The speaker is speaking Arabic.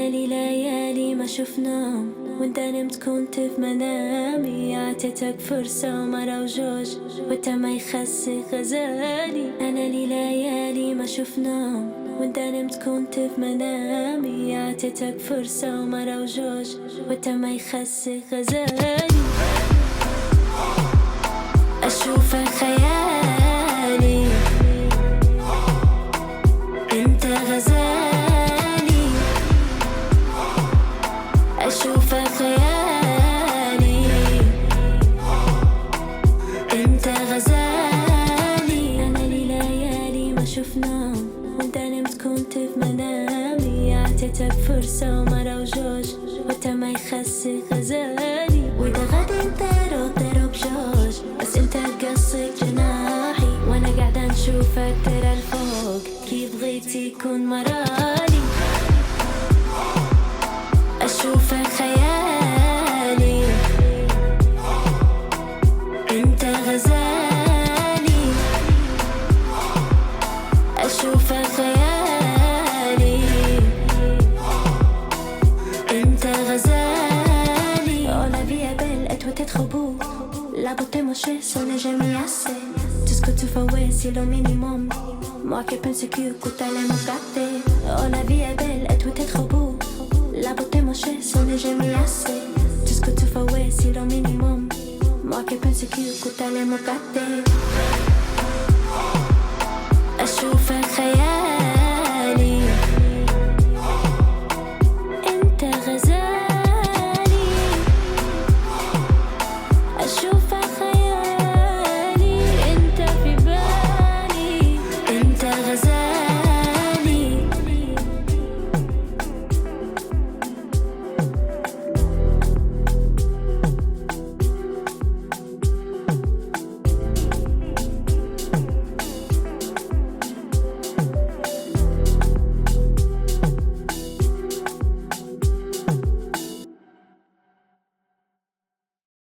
أنا لي ليالي ما شفناهم وانت نمت كنت في منامي، عطيتك فرصة مرة وجوج وانت ما يخسي غزالي. أنا لي ليالي ما شفناهم وانت نمت كنت في منامي، عطيتك فرصة مرة وجوج وانت ما يخسي غزالي. أشوفك خيالي انت غزالي، أشوفك خيالي انت غزالي. أنا لي ليالي ما شفناهم وانت نمت كنت في منامي، عطيتك فرصة مرة وجوج وانت ما يخسي غزالي. وإذا غدا انت ضرب بجوج بس انت قصك جناحي، وانا قاعدة نشوفك ترى الفوق كيف بغيت يكون مرالي. أشوفك خيالي انت غزالي، أشوفك خيالي انت غزالي. Oh la vie est belle et toi t'es trop beau, la beauté mochée ce n'est jamais assez. Tout ce que tu fais ouais c'est le minimum, moi qui pense que t'allais me gâter. Oh la vie est belle et toi t'es trop beau, la beauté mochée ce n'est jamais assez. Tout ce que tu fais ouais c'est le minimum, moi qui pense que t'allais me gâter. أشوفك خيالي